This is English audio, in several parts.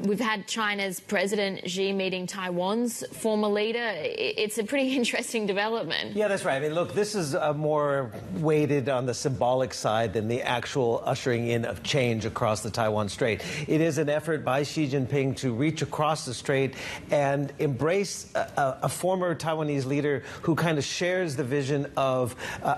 We've had China's President Xi meeting Taiwan's former leader. It's a pretty interesting development. Yeah, that's right. I mean, look, this is more weighted on the symbolic side than the actual ushering in of change across the Taiwan Strait. It is an effort by Xi Jinping to reach across the strait and embrace a former Taiwanese leader who kind of shares the vision of,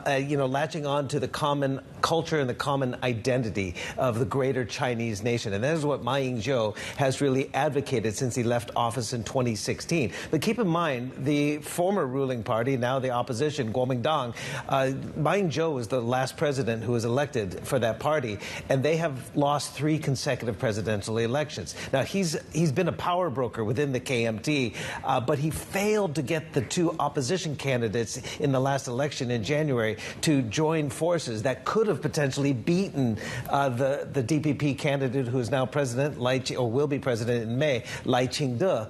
latching on to the common culture and the common identity of the greater Chinese nation. And that is what Ma Ying-jeou has really advocated since he left office in 2016. But keep in mind, the former ruling party, now the opposition, Kuomintang, Ma Ying-jeou was the last president who was elected for that party, and they have lost 3 consecutive presidential elections. Now, he's been a power broker within the KMT, but he failed to get the 2 opposition candidates in the last election in January to join forces that could have potentially beaten the DPP candidate who is now president, or will be president in May, Lai Ching-te.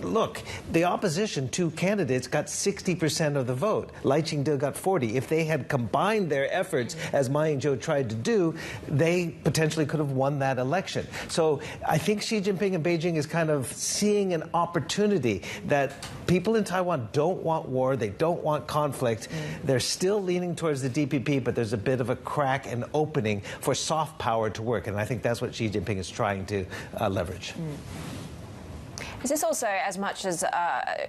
Look, the opposition 2 candidates got 60% of the vote. Lai Ching-te got 40. If they had combined their efforts, as Ma Ying-jeou tried to do, they potentially could have won that election. So I think Xi Jinping in Beijing is kind of seeing an opportunity that people in Taiwan don't want war, they don't want conflict. They're still leaning towards the DPP, but there's a bit of a crack and opening for soft power to work, and I think that's what Xi Jinping is trying to leverage. Is this also as much as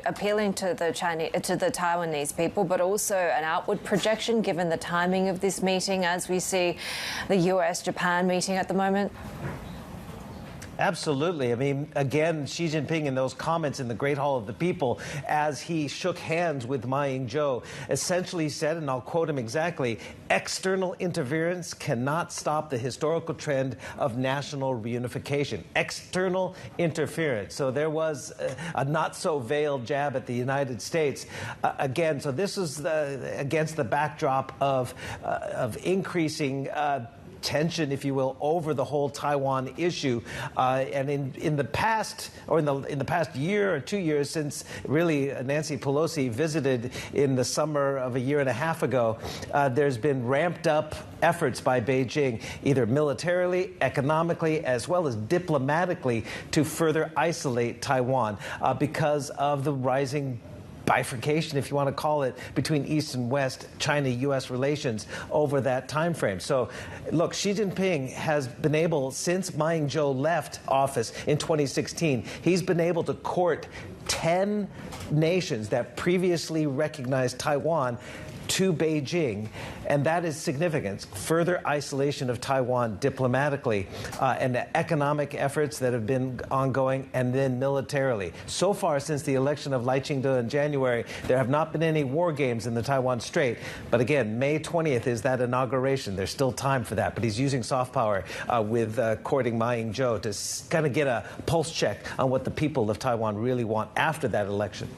appealing to the Taiwanese people, but also an outward projection given the timing of this meeting as we see the US-Japan meeting at the moment? Absolutely. I mean, again, Xi Jinping in those comments in the Great Hall of the People, as he shook hands with Ma Ying-jeou, essentially said, and I'll quote him exactly, "External interference cannot stop the historical trend of national reunification." External interference. So there was a not-so-veiled jab at the United States. Again, so this is against the backdrop of increasing tension, if you will, over the whole Taiwan issue. And in the past, or in the past year or 2 years since really Nancy Pelosi visited in the summer of a year and a half ago, there's been ramped up efforts by Beijing, either militarily, economically, as well as diplomatically, to further isolate Taiwan because of the rising bifurcation, if you want to call it, between East and West China-U.S. relations over that time frame. So, look, Xi Jinping has been able, since Ma Ying-jeou left office in 2016, he's been able to court 10 nations that previously recognized Taiwan to Beijing, and that is significant. Further isolation of Taiwan diplomatically, and the economic efforts that have been ongoing, and then militarily. So far, since the election of Lai Ching-te in January, there have not been any war games in the Taiwan Strait. But again, May 20th is that inauguration. There's still time for that. But he's using soft power with courting Ma Ying-jeou to kind of get a pulse check on what the people of Taiwan really want after that election.